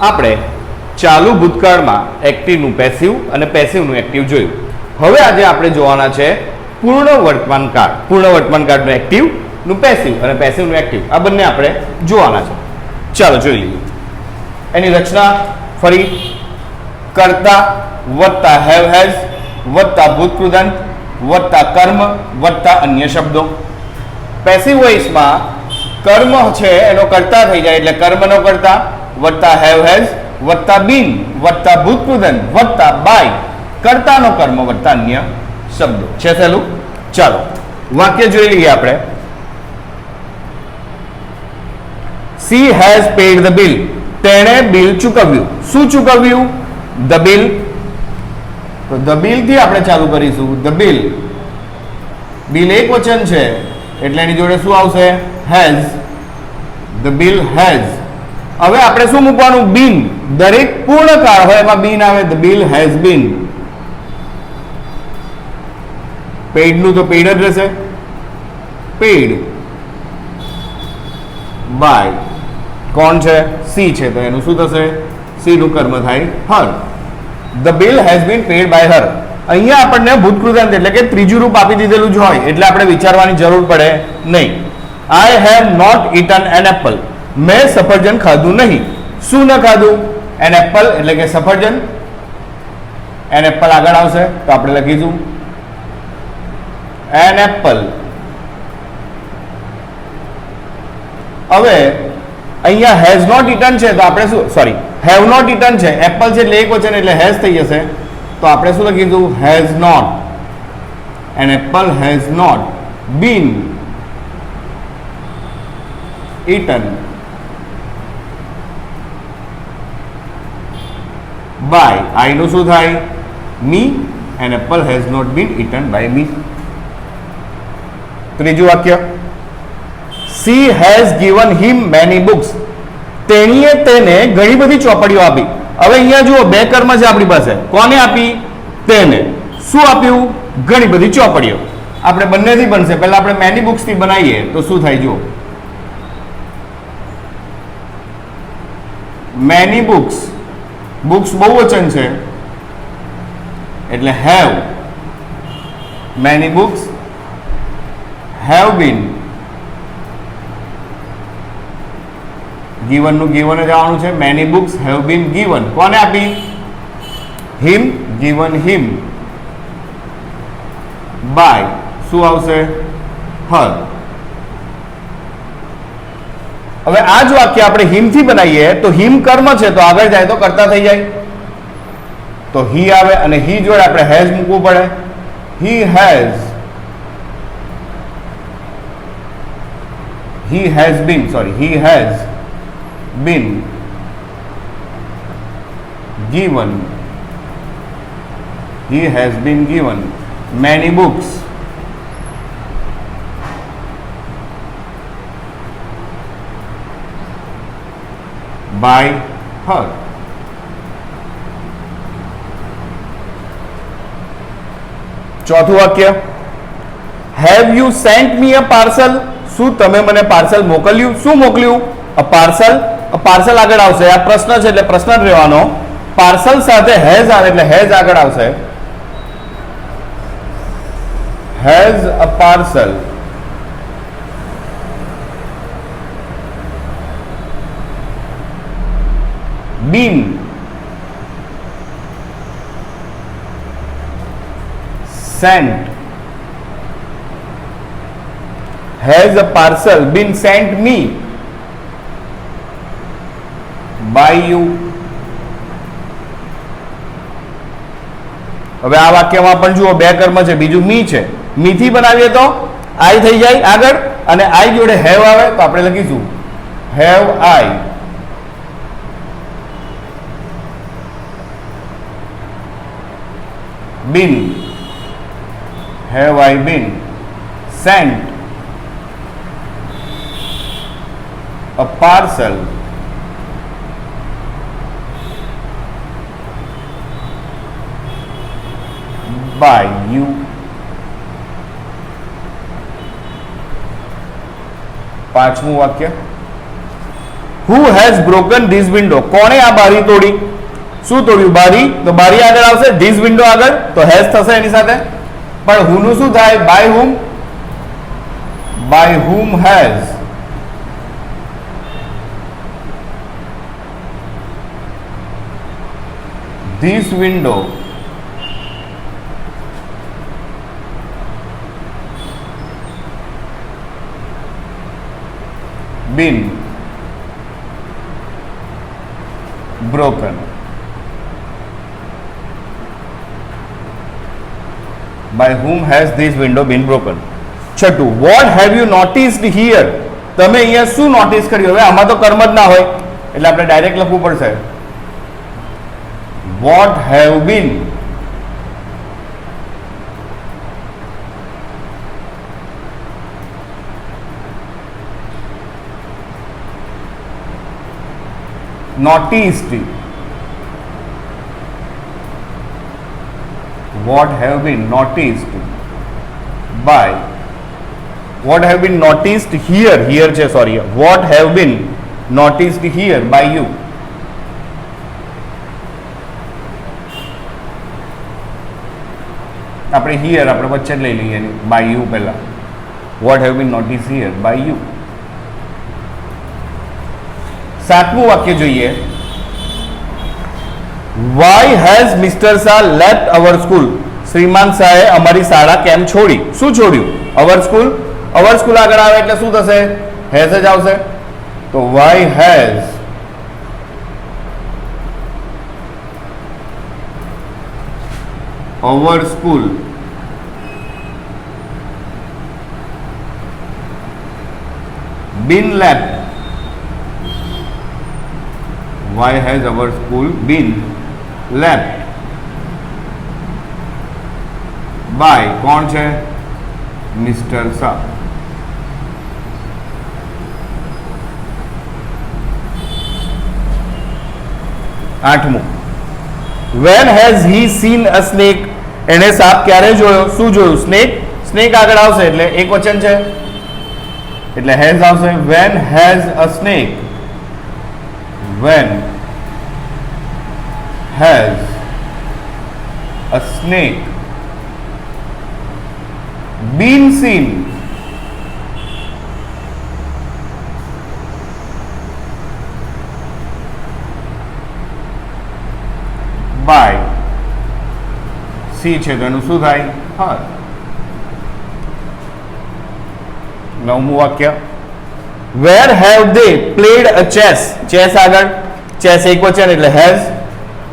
આપણે ચાલુ ભૂતકાળમાં એક્ટિવનું પેસિવ અને પેસિવનું એક્ટિવ જોયું. હવે આજે આપણે જોવાના છે પૂર્ણ વર્તમાનકાળ. પૂર્ણ વર્તમાનકાળનું એક્ટિવનું પેસિવ અને પેસિવનું એક્ટિવ આ બંને આપણે જોવાના છે. ચાલો જોઈ લઈએ. એની રચના ફરી કર્તા વત્તા હેવ હેઝ વત્તા ભૂતકૃદંત વત્તા કર્મ વત્તા અન્ય શબ્દો. પેસિવ વોઇસમાં કર્મ છે એનો કર્તા થઈ જાય એટલે કર્મનો કર્તા વત્તા હેવ હેઝ વત્તા બીન વત્તા ભૂતકૃદંત વત્તા બાય કર્તાનો કર્મ વત્તા અન્ય શબ્દો છે. સહેલું. ચાલો વાક્ય જોઈ લઈએ આપણે. She has paid the bill. તેણે બિલ ચૂકવ્યું. શું ચૂકવ્યું? The bill. તો ધ બિલ થી આપણે ચાલુ કરીશું. The bill. બિલ એક વચન છે એટલે એની જોડે શું આવશે? હેઝ. The bill has. હવે આપણે શું મૂકવાનું? બીન. દરેક પૂર્ણ કાળ હોય એમાં બીન આવે. The bill has been. Paid નું તો પેડ જ રહેશે. પેડ બાય કોણ છે? સી છે તો એનું શું થશે? સી નું કર્મ થાય her. The bill has been paid by her. અહીંયા આપણને ભૂતકૃદંત એટલે કે ત્રીજું રૂપ આપી દીધેલું જ હોય એટલે આપણે વિચારવાની જરૂર પડે નહીં. I have not eaten an apple. મેં સફરજન ખાધું નહીં. શું ન ખાધું? એન એપલ એટલે કે સફરજન. એન એપલ આગળ આવશે તો આપણે લખીશું એન એપલ. હવે અહીંયા હેઝ નોટ ઇટન છે તો આપણે શું સોરી હેવ નોટ ઇટન છે. એપલ છે એટલે એક વચન એટલે હેઝ થઈ જશે તો આપણે શું લખીશું? Has not. An apple has not been eaten by I નું શું થાય? Me. An apple has not been eaten by me. ત્રીજું વાક્ય. She has given him many books. તેણીએ તેને ઘણી બધી ચોપડીઓ આપી. હવે અહીંયા જુઓ બે કર્મ છે આપણી પાસે. કોને આપી? તેને. શું આપ્યું? ઘણી બધી ચોપડીઓ. આપણે બંનેથી બનશે. પહેલા આપણે મેની બુક્સ થી બનાવીએ તો શું થાય જુઓ. Many books. બુક્સ બહુવચન છે એટલે have. Many books have been. Given નું ગીવન જ આવવાનું છે. Many books have been given. કોને આપી? હિમ. ગીવન હિમ બાય શું આવશે? હર. હવે આ જ વાક્ય આપણે હિમ થી બનાવીએ તો હિમ કર્મ છે તો આગળ જાય તો કરતા થઈ જાય તો હી આવે અને હી જોડે આપણે હેઝ મૂકવું પડે. He has. He has been sorry he has been given. He has been given many books. By her. ચોથું વાક્ય. Have you sent me a parcel? શું તમે મને પાર્સલ મોકલ્યું? શું મોકલ્યું? a parcel. a parcel આગળ આવશે. આ પ્રશ્ન છે એટલે પ્રશ્ન જ રહેવાનો. પાર્સલ સાથે હેઝ આવે એટલે હેઝ આગળ આવશે. Has a parcel. been sent. Has a parcel been sent me by you? હવે આ વાક્યમાં પણ જુઓ બે કર્મ છે. બીજું મી છે. મી થી બનાવીએ તો આઈ થઈ જાય આગળ અને આઈ જોડે હેવ આવે તો આપણે લખીશું have I. been. Have I been sent a parcel by you? પાંચમું વાક્ય. Who has broken this window, કોણે આ બારી તોડી? શું તોડ્યું? બારી. તો બારી આગળ આવશે ધીસ વિન્ડો આગળ, તો હેઝ થશે એની સાથે. પણ હુ નું શું થાય? By whom. By whom has this window been broken. By whom has this window been broken? છઠ્ઠું, what have you noticed here? તમે અહીંયા શું નોટિસ કર્યું? હવે આમાં તો કર્મ જ ના હોય એટલે આપણે ડાયરેક્ટ લખવું પડશે. what have been noticed. What have been noticed by, what have been noticed here, here છે sorry, what have been noticed here by you? આપણે here આપણે વચ્ચે લઈ લઈએ by you પહેલા. what have been noticed here by you? સાતમું વાક્ય જોઈએ. Why has Mr. Shah left our school? શ્રીમાન શાહે અમારી શાળા કેમ છોડી? શું છોડ્યું? our school. our school આગળ આવે એટલે શું થશે? has જ આવશે. તો why has our school been left? Why has our school been left by, कौन है? Mr. Shah. आठमું, when has he seen a snake? એને સાપ ક્યારે જોયો? શું જોયું? સ્નેક. સ્નેક આગળ આવશે એટલે એક વચન છે એટલે has આવશે. when has a snake, when has a snake been seen by, C છે તો એનું શું થાય? હા. નવમું વાક્ય, where have they played a chess? chess આગળ chess એક વચન એટલે has.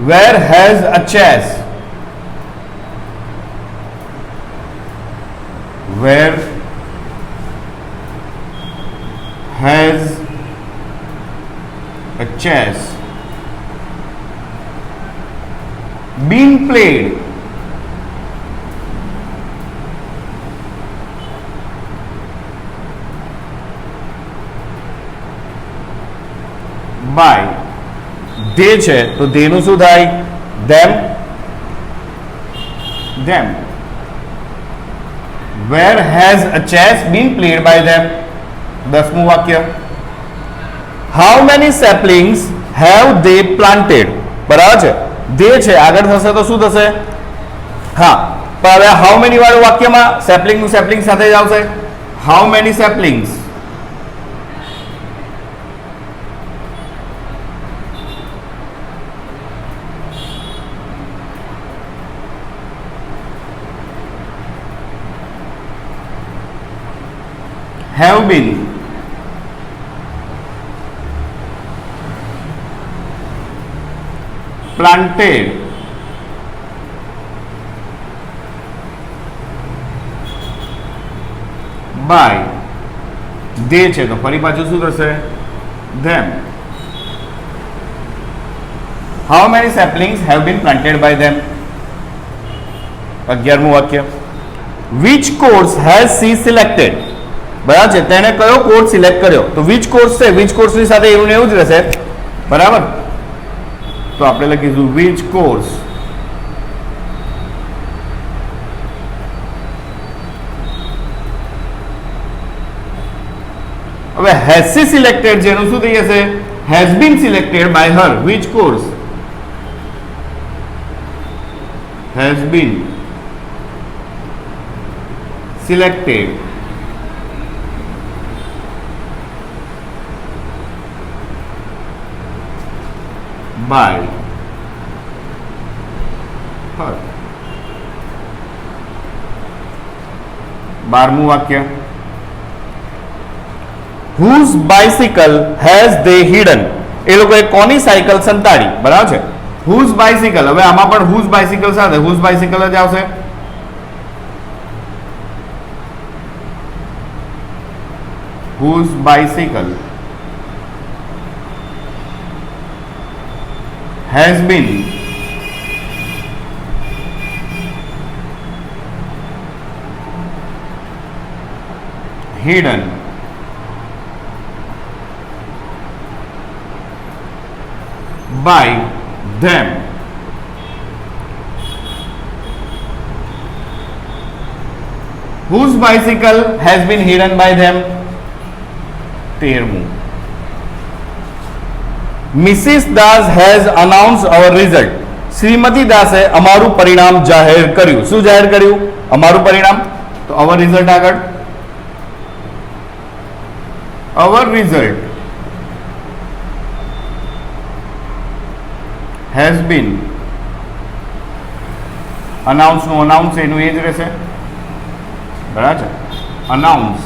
where has a chess, where has a chess been played by, they છે તો ધેનું શું થાય? them. them. where has a chess been played by them? દસમું વાક્ય, how many saplings have they planted? બરાબર છે. they છે આગળ થશે તો શું થશે? હા, પણ હવે how many વાળું વાક્યમાં સેપ્લિંગ નું સેપ્લિંગ સાથે જ આવશે. how many saplings have been planted by, they છે તો ફરી પાછું શું થશે? them. how many saplings have been planted by them? 11મું વાક્ય, which course has she selected? બરાબર છે, તેને કયો કોર્સ સિલેક્ટ કર્યો? તો which course છે, which course ની સાથે એવું ને એવું જ રહેશે. બરાબર, તો આપણે લખીશું which course હવે has she selected જેનું શું થઈ જશે? has been selected by her. Which course has been selected by her? 12મું વાક્ય, whose bicycle has they hidden? એ લોકોએ કોની સાયકલ સંતાડી, બરાબર છે. whose bicycle, હવે આમાં પણ whose bicycle સાથે whose bicycle જ આવશે. whose bicycle has been hidden by them. Whose bicycle has been hidden by them? 13મું, Mrs. Das has announced our result. Shrimati દાસે અમારું પરિણામ જાહેર કર્યું. શું જાહેર કર્યું? અમારું પરિણામ. તો our result આગળ, our result has been announced. નું announce એનું એ જ રહેશે, બરાબર છે. announce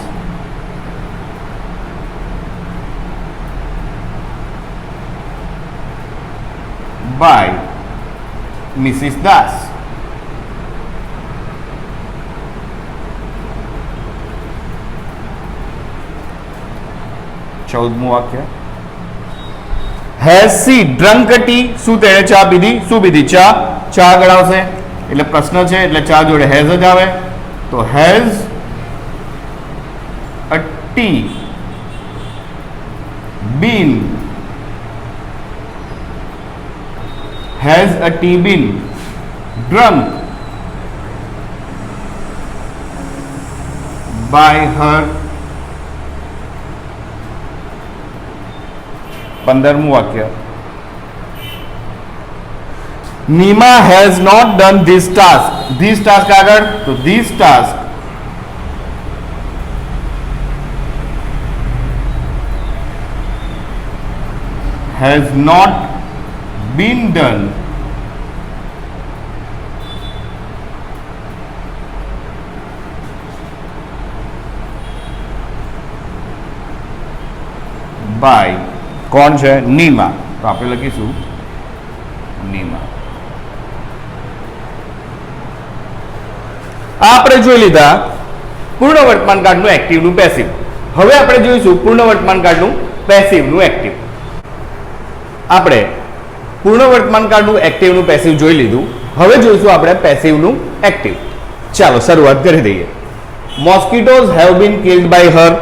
by Mrs. Das. ચૌદમું વાક્ય, has she drunk a tea? શું તેણે ચા પીધી? શું પીધી? ચા. ચા આગળ આવશે એટલે પ્રશ્ન છે એટલે ચા જોડે has જ આવે. તો has a tea been, has a tea been drunk by her? 15મું વાક્ય, Nima has not done this task. This task આગળ, તો this task has not been done by કોણ છે? નીમા. તો આપણે લખીશું નીમા. આ આપણે જોઈ લીધા પૂર્ણ વર્તમાન કાળનું એક્ટિવનું પેસિવ. હવે આપણે જોઈશું પૂર્ણ વર્તમાન કાળનું પેસિવનું એક્ટિવ. આપણે પૂર્ણ વર્તમાન કાળનું એક્ટિવનું પેસિવ જોઈ લીધું. હવે જોઈશું આપણે પેસિવનું એક્ટિવ. ચાલો શરૂઆત કરી દઈએ. Mosquitoes have been killed by her.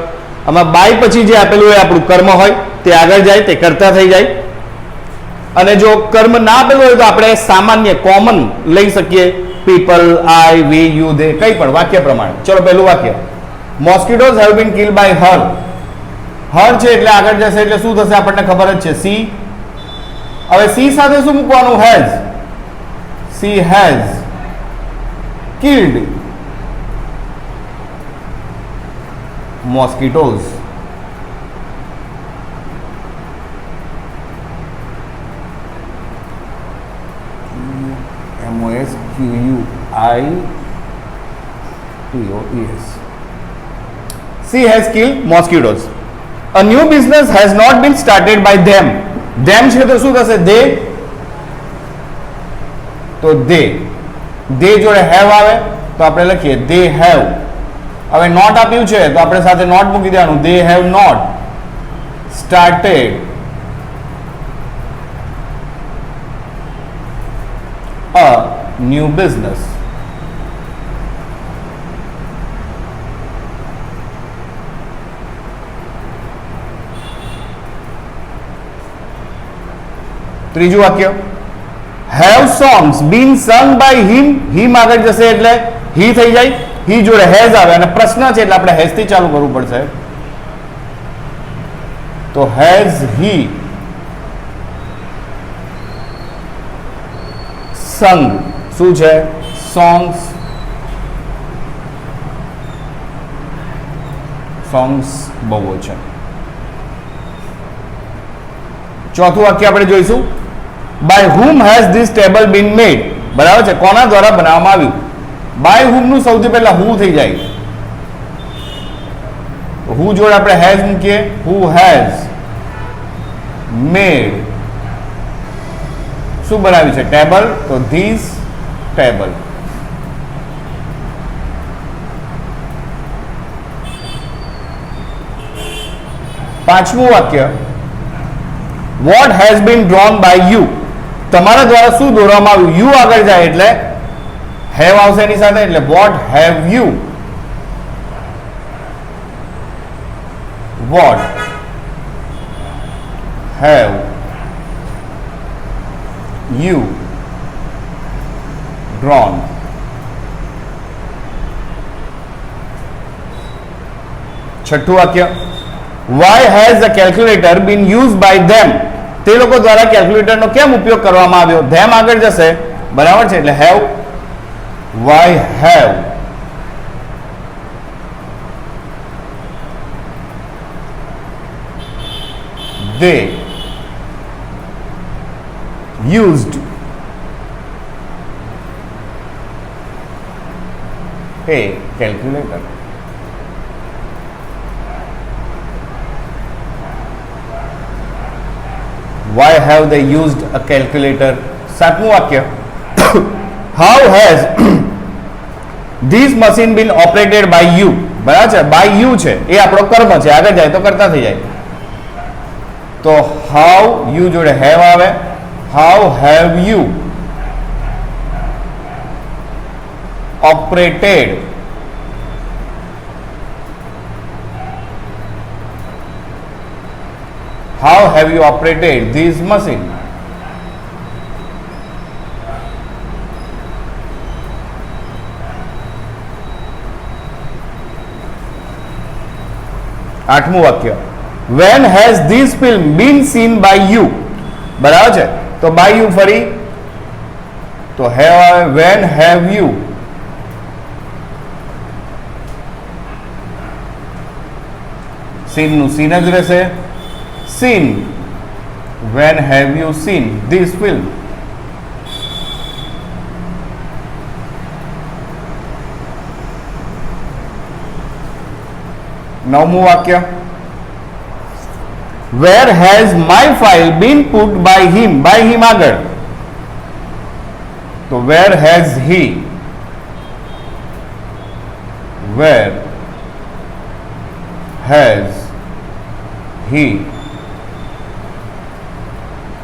આમાં બાય પછી જે આપેલું હોય આપણું કર્મ હોય તે આગળ જાય, તે કરતા થઈ જાય. અને જો કર્મ ના આપેલું હોય તો આપણે સામાન્ય કોમન લઈ શકીએ, people, I, we, you, they, કંઈ પણ વાક્ય પ્રમાણે. ચલો પહેલું વાક્ય, mosquitoes have been killed by her. Her છે એટલે આગળ જશે એટલે શું થશે આપણને ખબર જ છે, સી. હવે સી સાથે શું મૂકવાનું? Has. She has killed mosquitoes. MOSQUITOES. She has killed mosquitoes. A new business has not been started by them. Them છે તો શું થશે? they. તો they જોડે have આવે તો આપણે લખીએ they have. હવે નોટ આપ્યું છે તો આપણે સાથે નોટ મૂકી દેવાનું. they have not started a new business. ત્રીજું વાક્ય, have songs been sung by him. him આગળ જશે એટલે he થઈ જાય. he જોડે has આવે અને પ્રશ્ન છે એટલે આપણે has થી ચાલુ કરવું પડશે. તો has he સંગ શું છે સોંગ્સ સોંગ્સ બહુ છે ચોથું વાક્ય આપણે જોઈશું by whom has this table been made બરાબર છે કોના દ્વારા બનાવવામાં આવ્યું બાય whom નું સૌથી પહેલા who થઈ જાય who જોડે આપણે has મૂકીએ who has made શું બનાવ્યું છે ટેબલ તો ધીસ ટેબલ પાંચમું વાક્ય what has been drawn by you તમારા દ્વારા શું દોરવામાં આવ્યું you આગળ જાય એટલે have આવશે એની સાથે એટલે what have you what have you drawn છઠ્ઠું વાક્ય why has the calculator been used by them તે લોકો દ્વારા કેલ્ક્યુલેટરનો કેમ ઉપયોગ કરવામાં આવ્યો them આગળ જશે બરાબર છે એટલે have why have they used a calculator why have they used a calculator સાતમું વાક્ય how has this machine been operated by you બરાબર છે by you છે એ આપણો કર્મ છે આગળ જાય તો કરતા થઈ જાય તો how you જોડે have આવે how have you operated how have you operated this machine આઠમું વાક્ય when has this film been seen by you બરાબર છે તો by you ફરી તો have આવે when have you seen નું seen જ રહેશે seen when have you seen this film નવમું વાક્ય where has my file been put by him આગળ તો where has he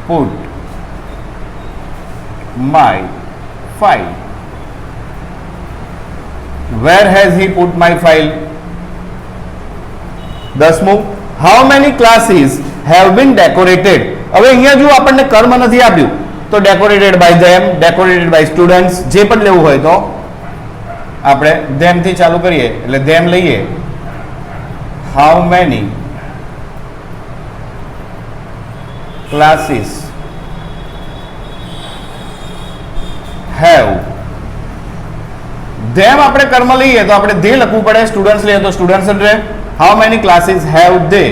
put my file where has he put my file દસમું how many classes have been decorated હવે અહીંયા જો આપણને કર્મ નથી આપ્યું તો decorated by them decorated by students જે પણ લેવું હોય તો આપણે them થી ચાલુ કરીએ એટલે them લઈએ how many classes have them આપણે કર્મ લઈએ તો આપણે they લખવું પડે સ્ટુડન્ટ્સ લઈએ તો સ્ટુડન્ટ્સ જ રહે how many classes have they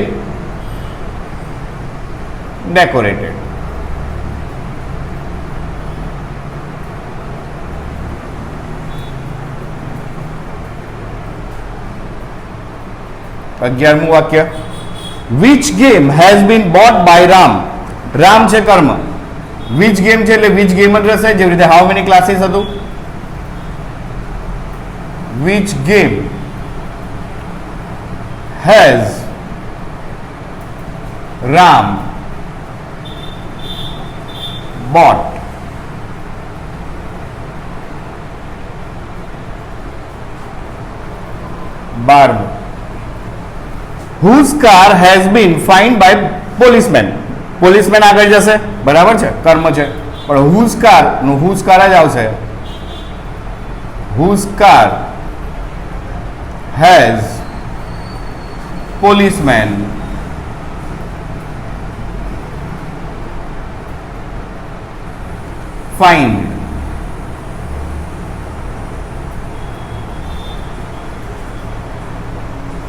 decorated 11મું વાક્ય which game has been bought by Ram Ram છે કર્મ which game છે એટલે which game જ રહેશે જેવી રીતે how many classes હતું which game has Ram bought 12 whose car has been fined by policeman policeman આગળ જશે બરાબર છે કર્મ છે પણ whose car નું whose car જ આવશે whose car has policeman fined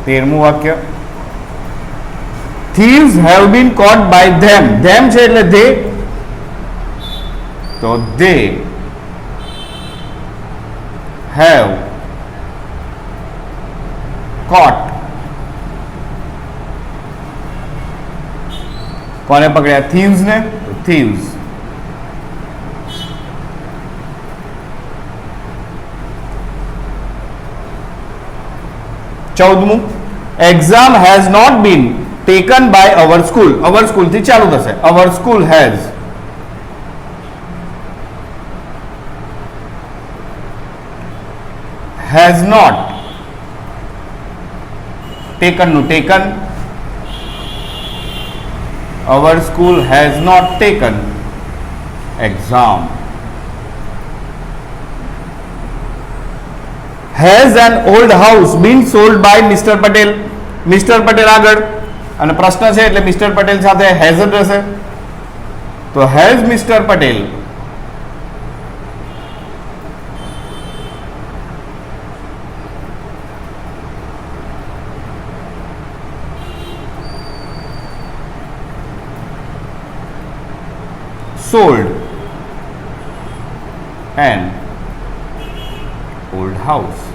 13મું વાક્ય, thieves have been caught by them. them છે એટલે they, તો they have caught, કોને પકડ્યા? thieves ને, તો thieves. ચૌદમું, exam has not been taken by our school. our school થી ચાલુ થશે. our school has not taken નું taken, our school has not taken exam. Has an old house been sold by Mr. Patel? Mr. Patel આગળ અને પ્રશ્ન છે એટલે mister Patel સાથે has જ રહેશે. તો has Mr. Patel sold an old house?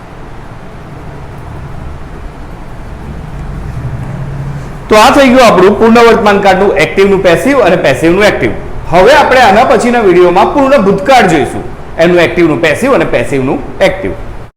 તો આ થઈ ગયું આપણું પૂર્ણ વર્તમાન કાળનું એક્ટિવનું પેસિવ અને પેસિવનું એક્ટિવ. હવે આપણે આના પછીના વિડીયોમાં પૂર્ણ ભૂતકાળ જોઈશું, એનું એક્ટિવનું પેસિવ અને પેસિવનું એક્ટિવ.